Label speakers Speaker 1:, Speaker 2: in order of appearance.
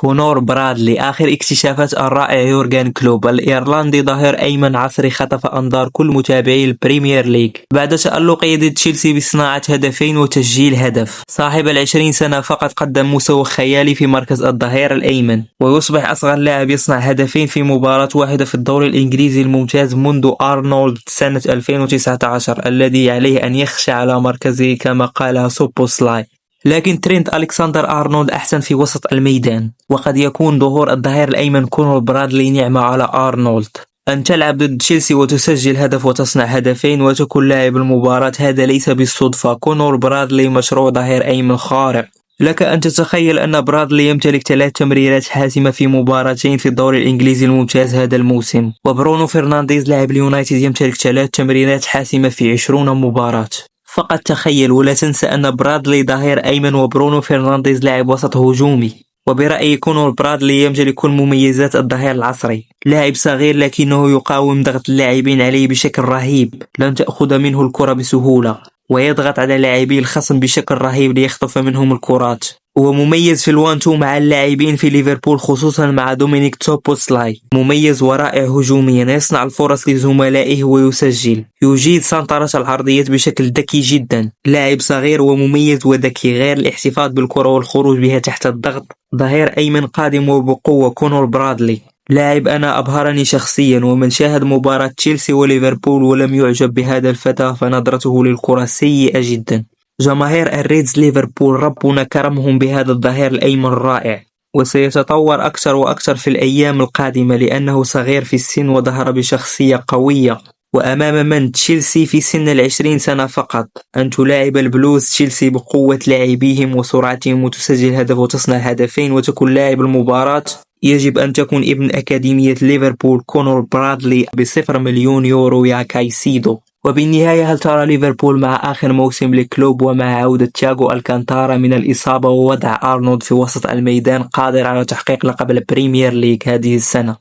Speaker 1: كونور برادلي. آخر اكتشافات الرائع يورغان كلوب الإيرلندي ظهير أيمن عصري خطف أنظار كل متابعي البريمير ليج بعد تألقه ضد تشيلسي بصناعة هدفين وتسجيل هدف. صاحب العشرين سنة فقط قدم مستوى خيالي في مركز الظهير الأيمن، ويصبح أصغر لاعب يصنع هدفين في مباراة واحدة في الدوري الإنجليزي الممتاز منذ أرنولد سنة 2019 الذي عليه أن يخشى على مركزه كما قالها سوبوسلاي. لكن ترينت ألكسندر أرنولد أحسن في وسط الميدان، وقد يكون ظهور الظهير الأيمن كونور برادلي نعمة على أرنولد. أن تلعب ضد تشيلسي وتسجل هدف وتصنع هدفين وتكون لاعب المباراة هذا ليس بالصدفة. كونور برادلي مشروع ظهير أيمن خارق. لك أن تتخيل أن برادلي يمتلك 3 تمريرات حاسمة في مباراتين في الدوري الإنجليزي الممتاز هذا الموسم، وبرونو فرنانديز لاعب اليونايتد يمتلك 3 تمريرات حاسمة في 20 مباراة. فقط تخيل، ولا تنسى أن برادلي ظهير أيمن وبرونو فرنانديز لاعب وسط هجومي. وبرأيي كونور برادلي يمتلك كل مميزات الظهير العصري. لاعب صغير لكنه يقاوم ضغط اللاعبين عليه بشكل رهيب، لن تأخذ منه الكرة بسهولة، ويضغط على لاعبي الخصم بشكل رهيب ليخطف منهم الكرات. هو مميز في الوان-تو مع اللاعبين في ليفربول خصوصا مع دومينيك توبوسلاي. مميز ورائع هجوميا، يصنع الفرص لزملائه ويسجل. يجيد سنطرة العرضيات بشكل ذكي جدا. لاعب صغير ومميز وذكي، غير الاحتفاظ بالكرة والخروج بها تحت الضغط. ظهير أيمن قادم وبقوة كونور برادلي. لاعب أنا أبهرني شخصيا، ومن شاهد مباراة تشيلسي وليفربول ولم يعجب بهذا الفتى فنظرته للكرة سيئة جدا. جماهير الريدز ليفربول ربنا كرمهم بهذا الظهير الأيمن الرائع، وسيتطور أكثر وأكثر في الأيام القادمة لأنه صغير في السن وظهر بشخصية قوية. وأمام من؟ تشيلسي في سن 20 سنة فقط. أن تلاعب البلوز تشيلسي بقوة لاعبيهم وسرعتهم وتسجل هدف وتصنع هدفين وتكون لاعب المباراة، يجب أن تكون ابن أكاديمية ليفربول كونور برادلي ب0 مليون يورو يا كايسيدو. وبالنهاية، هل ترى ليفربول مع آخر موسم لكلوب ومع عودة تياغو الكانتارا من الإصابة ووضع أرنولد في وسط الميدان قادر على تحقيق لقب البريمير ليج هذه السنة؟